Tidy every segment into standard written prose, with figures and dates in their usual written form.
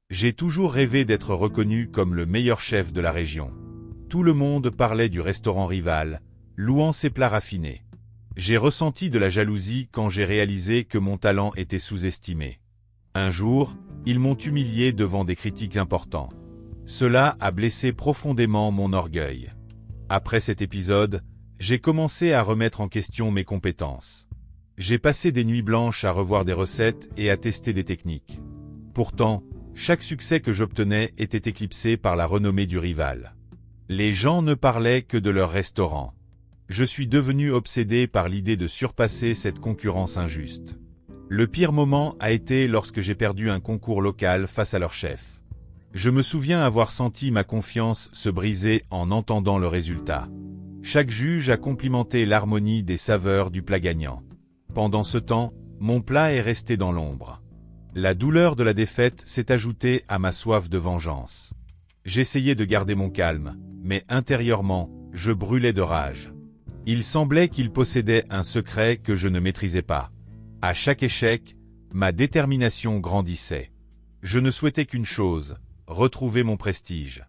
J'ai toujours rêvé d'être reconnu comme le meilleur chef de la région. Tout le monde parlait du restaurant rival, louant ses plats raffinés. J'ai ressenti de la jalousie quand j'ai réalisé que mon talent était sous-estimé. Un jour, ils m'ont humilié devant des critiques importants. Cela a blessé profondément mon orgueil. Après cet épisode, j'ai commencé à remettre en question mes compétences. J'ai passé des nuits blanches à revoir des recettes et à tester des techniques. Pourtant, chaque succès que j'obtenais était éclipsé par la renommée du rival. Les gens ne parlaient que de leur restaurant. Je suis devenu obsédé par l'idée de surpasser cette concurrence injuste. Le pire moment a été lorsque j'ai perdu un concours local face à leur chef. Je me souviens avoir senti ma confiance se briser en entendant le résultat. Chaque juge a complimenté l'harmonie des saveurs du plat gagnant. Pendant ce temps, mon plat est resté dans l'ombre. La douleur de la défaite s'est ajoutée à ma soif de vengeance. J'essayais de garder mon calme, mais intérieurement, je brûlais de rage. Il semblait qu'il possédait un secret que je ne maîtrisais pas. À chaque échec, ma détermination grandissait. Je ne souhaitais qu'une chose, retrouver mon prestige.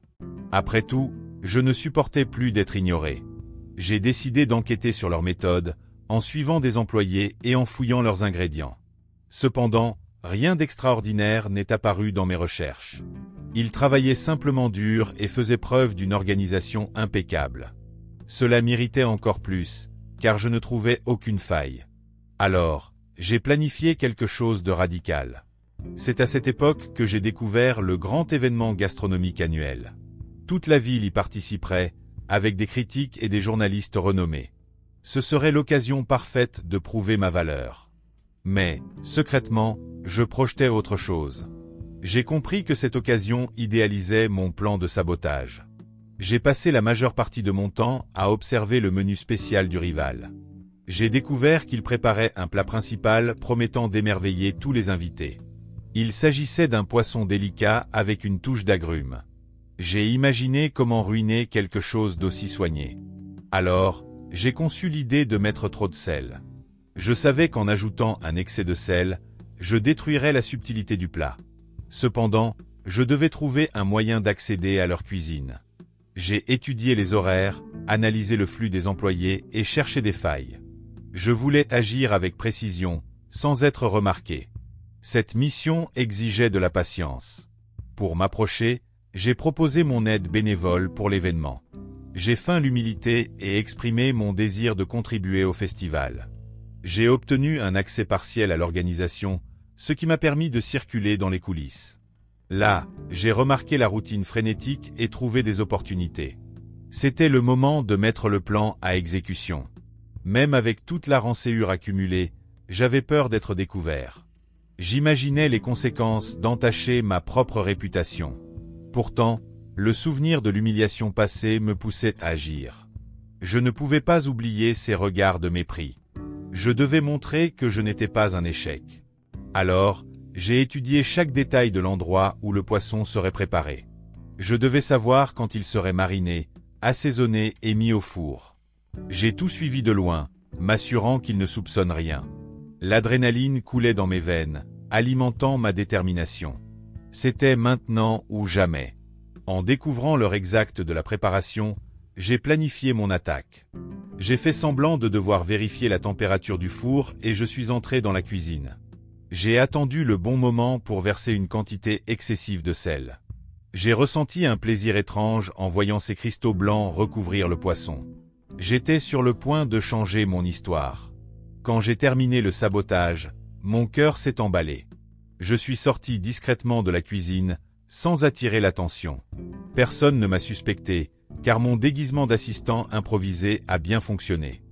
Après tout, je ne supportais plus d'être ignoré. J'ai décidé d'enquêter sur leurs méthodes, en suivant des employés et en fouillant leurs ingrédients. Cependant, rien d'extraordinaire n'est apparu dans mes recherches. Ils travaillaient simplement dur et faisaient preuve d'une organisation impeccable. Cela m'irritait encore plus, car je ne trouvais aucune faille. Alors, j'ai planifié quelque chose de radical. C'est à cette époque que j'ai découvert le grand événement gastronomique annuel. Toute la ville y participerait, avec des critiques et des journalistes renommés. Ce serait l'occasion parfaite de prouver ma valeur. Mais, secrètement, je projetais autre chose. J'ai compris que cette occasion idéalisait mon plan de sabotage. J'ai passé la majeure partie de mon temps à observer le menu spécial du rival. J'ai découvert qu'il préparait un plat principal promettant d'émerveiller tous les invités. Il s'agissait d'un poisson délicat avec une touche d'agrumes. J'ai imaginé comment ruiner quelque chose d'aussi soigné. Alors, j'ai conçu l'idée de mettre trop de sel. Je savais qu'en ajoutant un excès de sel, je détruirais la subtilité du plat. Cependant, je devais trouver un moyen d'accéder à leur cuisine. J'ai étudié les horaires, analysé le flux des employés et cherché des failles. Je voulais agir avec précision, sans être remarqué. Cette mission exigeait de la patience. Pour m'approcher, j'ai proposé mon aide bénévole pour l'événement. J'ai feint l'humilité et exprimé mon désir de contribuer au festival. J'ai obtenu un accès partiel à l'organisation, ce qui m'a permis de circuler dans les coulisses. Là, j'ai remarqué la routine frénétique et trouvé des opportunités. C'était le moment de mettre le plan à exécution. Même avec toute la rançéure accumulée, j'avais peur d'être découvert. J'imaginais les conséquences d'entacher ma propre réputation. Pourtant, le souvenir de l'humiliation passée me poussait à agir. Je ne pouvais pas oublier ces regards de mépris. Je devais montrer que je n'étais pas un échec. Alors, j'ai étudié chaque détail de l'endroit où le poisson serait préparé. Je devais savoir quand il serait mariné, assaisonné et mis au four. J'ai tout suivi de loin, m'assurant qu'il ne soupçonne rien. L'adrénaline coulait dans mes veines, alimentant ma détermination. C'était maintenant ou jamais. En découvrant l'heure exacte de la préparation, j'ai planifié mon attaque. J'ai fait semblant de devoir vérifier la température du four et je suis entré dans la cuisine. J'ai attendu le bon moment pour verser une quantité excessive de sel. J'ai ressenti un plaisir étrange en voyant ces cristaux blancs recouvrir le poisson. J'étais sur le point de changer mon histoire. Quand j'ai terminé le sabotage, mon cœur s'est emballé. Je suis sorti discrètement de la cuisine, sans attirer l'attention. Personne ne m'a suspecté, car mon déguisement d'assistant improvisé a bien fonctionné.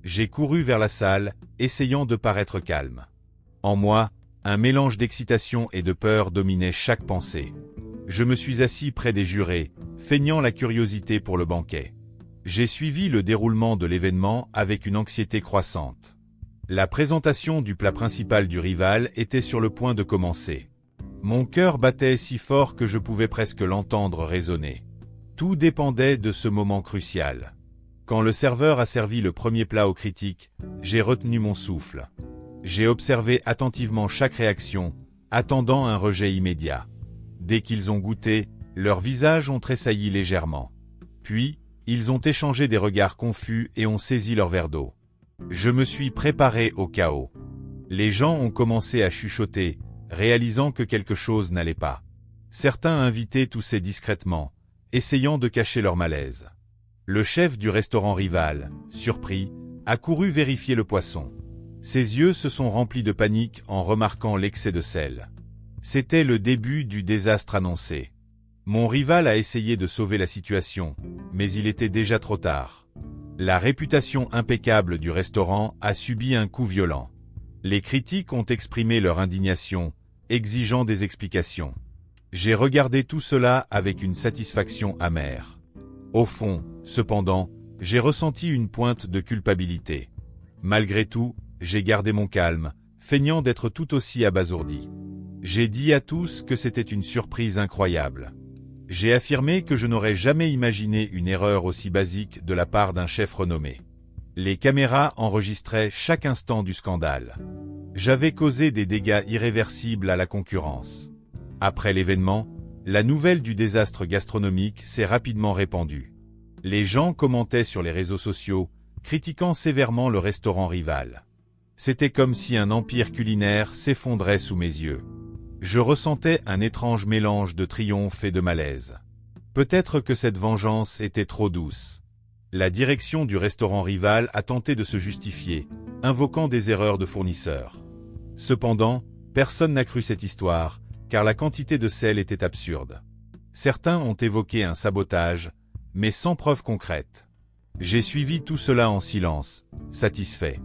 J'ai couru vers la salle, essayant de paraître calme. En moi, un mélange d'excitation et de peur dominait chaque pensée. Je me suis assis près des jurés, feignant la curiosité pour le banquet. J'ai suivi le déroulement de l'événement avec une anxiété croissante. La présentation du plat principal du rival était sur le point de commencer. Mon cœur battait si fort que je pouvais presque l'entendre résonner. Tout dépendait de ce moment crucial. Quand le serveur a servi le premier plat aux critiques, j'ai retenu mon souffle. J'ai observé attentivement chaque réaction, attendant un rejet immédiat. Dès qu'ils ont goûté, leurs visages ont tressailli légèrement. Puis, ils ont échangé des regards confus et ont saisi leur verre d'eau. Je me suis préparé au chaos. Les gens ont commencé à chuchoter, réalisant que quelque chose n'allait pas. Certains invités toussaient discrètement, essayant de cacher leur malaise. Le chef du restaurant rival, surpris, a couru vérifier le poisson. Ses yeux se sont remplis de panique en remarquant l'excès de sel. C'était le début du désastre annoncé. Mon rival a essayé de sauver la situation, mais il était déjà trop tard. La réputation impeccable du restaurant a subi un coup violent. Les critiques ont exprimé leur indignation, exigeant des explications. J'ai regardé tout cela avec une satisfaction amère. Au fond, cependant, j'ai ressenti une pointe de culpabilité. Malgré tout, j'ai gardé mon calme, feignant d'être tout aussi abasourdi. J'ai dit à tous que c'était une surprise incroyable. J'ai affirmé que je n'aurais jamais imaginé une erreur aussi basique de la part d'un chef renommé. Les caméras enregistraient chaque instant du scandale. J'avais causé des dégâts irréversibles à la concurrence. Après l'événement, la nouvelle du désastre gastronomique s'est rapidement répandue. Les gens commentaient sur les réseaux sociaux, critiquant sévèrement le restaurant rival. C'était comme si un empire culinaire s'effondrait sous mes yeux. Je ressentais un étrange mélange de triomphe et de malaise. Peut-être que cette vengeance était trop douce. La direction du restaurant rival a tenté de se justifier, invoquant des erreurs de fournisseurs. Cependant, personne n'a cru cette histoire, car la quantité de sel était absurde. Certains ont évoqué un sabotage, mais sans preuve concrète. J'ai suivi tout cela en silence, satisfait.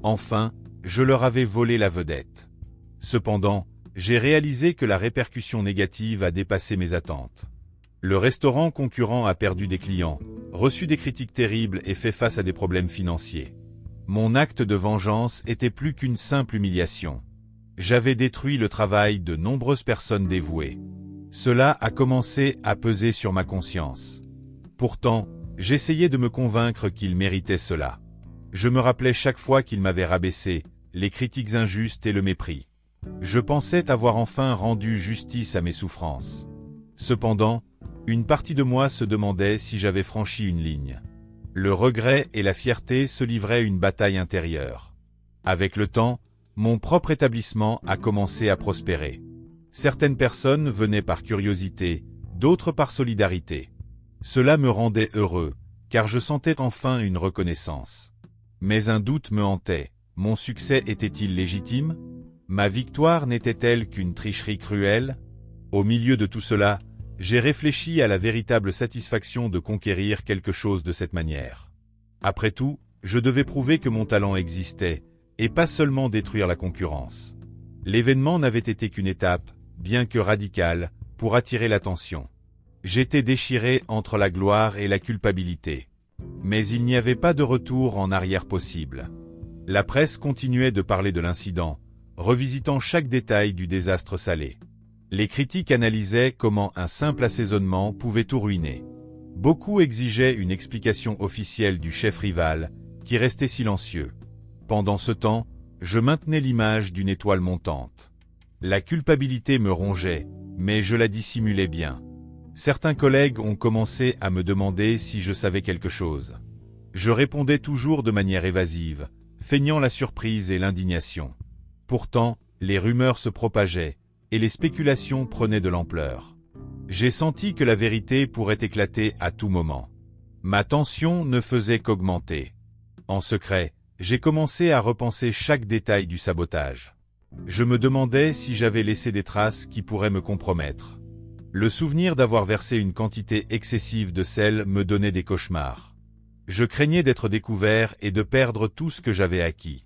Enfin, je leur avais volé la vedette. Cependant, j'ai réalisé que la répercussion négative a dépassé mes attentes. Le restaurant concurrent a perdu des clients, reçu des critiques terribles et fait face à des problèmes financiers. Mon acte de vengeance était plus qu'une simple humiliation. J'avais détruit le travail de nombreuses personnes dévouées. Cela a commencé à peser sur ma conscience. Pourtant, j'essayais de me convaincre qu'ils méritaient cela. Je me rappelais chaque fois qu'ils m'avaient rabaissé, les critiques injustes et le mépris. Je pensais avoir enfin rendu justice à mes souffrances. Cependant, une partie de moi se demandait si j'avais franchi une ligne. Le regret et la fierté se livraient une bataille intérieure. Avec le temps, mon propre établissement a commencé à prospérer. Certaines personnes venaient par curiosité, d'autres par solidarité. Cela me rendait heureux, car je sentais enfin une reconnaissance. Mais un doute me hantait. Mon succès était-il légitime ? Ma victoire n'était-elle qu'une tricherie cruelle ? Au milieu de tout cela, j'ai réfléchi à la véritable satisfaction de conquérir quelque chose de cette manière. Après tout, je devais prouver que mon talent existait, et pas seulement détruire la concurrence. L'événement n'avait été qu'une étape, bien que radicale, pour attirer l'attention. J'étais déchiré entre la gloire et la culpabilité. Mais il n'y avait pas de retour en arrière possible. La presse continuait de parler de l'incident, revisitant chaque détail du désastre salé. Les critiques analysaient comment un simple assaisonnement pouvait tout ruiner. Beaucoup exigeaient une explication officielle du chef rival, qui restait silencieux. Pendant ce temps, je maintenais l'image d'une étoile montante. La culpabilité me rongeait, mais je la dissimulais bien. Certains collègues ont commencé à me demander si je savais quelque chose. Je répondais toujours de manière évasive, feignant la surprise et l'indignation. Pourtant, les rumeurs se propageaient, et les spéculations prenaient de l'ampleur. J'ai senti que la vérité pourrait éclater à tout moment. Ma tension ne faisait qu'augmenter. En secret, j'ai commencé à repenser chaque détail du sabotage. Je me demandais si j'avais laissé des traces qui pourraient me compromettre. Le souvenir d'avoir versé une quantité excessive de sel me donnait des cauchemars. Je craignais d'être découvert et de perdre tout ce que j'avais acquis.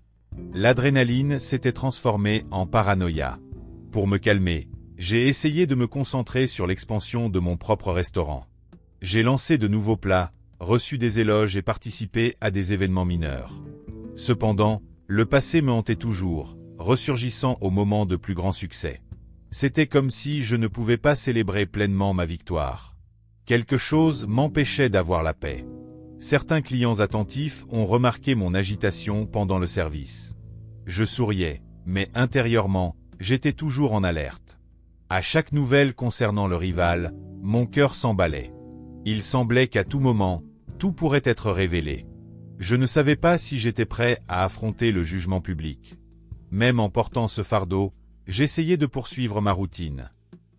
L'adrénaline s'était transformée en paranoïa. Pour me calmer, j'ai essayé de me concentrer sur l'expansion de mon propre restaurant. J'ai lancé de nouveaux plats, reçu des éloges et participé à des événements mineurs. Cependant, le passé me hantait toujours, ressurgissant au moment de plus grands succès. C'était comme si je ne pouvais pas célébrer pleinement ma victoire. Quelque chose m'empêchait d'avoir la paix. Certains clients attentifs ont remarqué mon agitation pendant le service. Je souriais, mais intérieurement, j'étais toujours en alerte. À chaque nouvelle concernant le rival, mon cœur s'emballait. Il semblait qu'à tout moment, tout pourrait être révélé. Je ne savais pas si j'étais prêt à affronter le jugement public. Même en portant ce fardeau, j'essayais de poursuivre ma routine.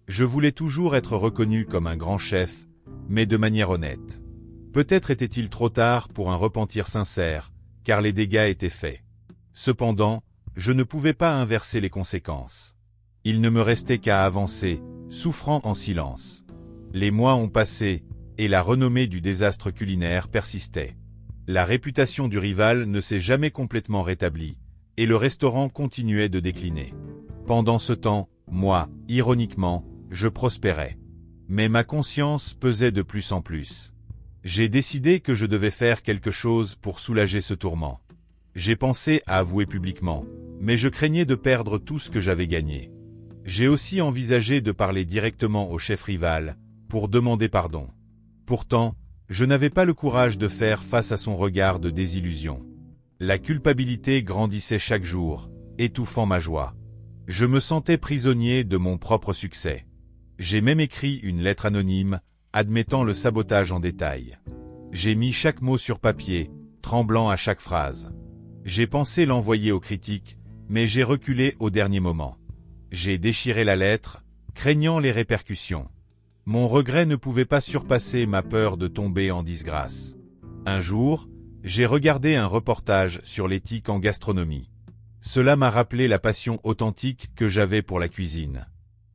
Je voulais toujours être reconnu comme un grand chef, mais de manière honnête. Peut-être était-il trop tard pour un repentir sincère, car les dégâts étaient faits. Cependant, je ne pouvais pas inverser les conséquences. Il ne me restait qu'à avancer, souffrant en silence. Les mois ont passé, et la renommée du désastre culinaire persistait. La réputation du rival ne s'est jamais complètement rétablie, et le restaurant continuait de décliner. Pendant ce temps, moi, ironiquement, je prospérais. Mais ma conscience pesait de plus en plus. J'ai décidé que je devais faire quelque chose pour soulager ce tourment. J'ai pensé à avouer publiquement, mais je craignais de perdre tout ce que j'avais gagné. J'ai aussi envisagé de parler directement au chef rival, pour demander pardon. Pourtant, je n'avais pas le courage de faire face à son regard de désillusion. La culpabilité grandissait chaque jour, étouffant ma joie. Je me sentais prisonnier de mon propre succès. J'ai même écrit une lettre anonyme, admettant le sabotage en détail. J'ai mis chaque mot sur papier, tremblant à chaque phrase. J'ai pensé l'envoyer aux critiques, mais j'ai reculé au dernier moment. J'ai déchiré la lettre, craignant les répercussions. Mon regret ne pouvait pas surpasser ma peur de tomber en disgrâce. Un jour, j'ai regardé un reportage sur l'éthique en gastronomie. Cela m'a rappelé la passion authentique que j'avais pour la cuisine.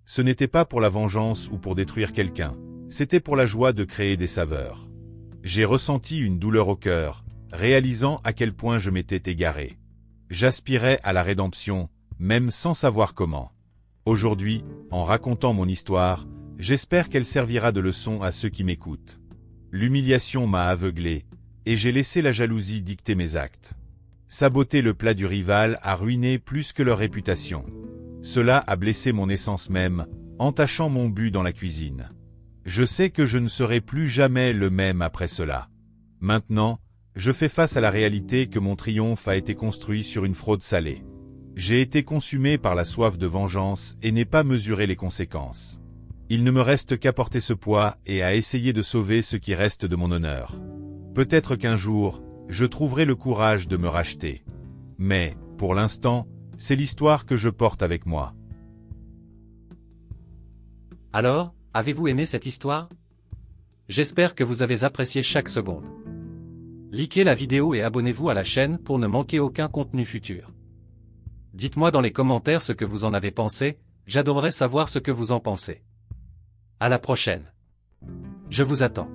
Ce n'était pas pour la vengeance ou pour détruire quelqu'un, c'était pour la joie de créer des saveurs. J'ai ressenti une douleur au cœur, réalisant à quel point je m'étais égaré. J'aspirais à la rédemption, même sans savoir comment. Aujourd'hui, en racontant mon histoire, j'espère qu'elle servira de leçon à ceux qui m'écoutent. L'humiliation m'a aveuglé, et j'ai laissé la jalousie dicter mes actes. Saboter le plat du rival a ruiné plus que leur réputation. Cela a blessé mon essence même, entachant mon but dans la cuisine. Je sais que je ne serai plus jamais le même après cela. Maintenant, je fais face à la réalité que mon triomphe a été construit sur une fraude salée. J'ai été consumé par la soif de vengeance et n'ai pas mesuré les conséquences. Il ne me reste qu'à porter ce poids et à essayer de sauver ce qui reste de mon honneur. Peut-être qu'un jour, je trouverai le courage de me racheter. Mais, pour l'instant, c'est l'histoire que je porte avec moi. Alors, avez-vous aimé cette histoire? J'espère que vous avez apprécié chaque seconde. Likez la vidéo et abonnez-vous à la chaîne pour ne manquer aucun contenu futur. Dites-moi dans les commentaires ce que vous en avez pensé, j'adorerais savoir ce que vous en pensez. À la prochaine. Je vous attends.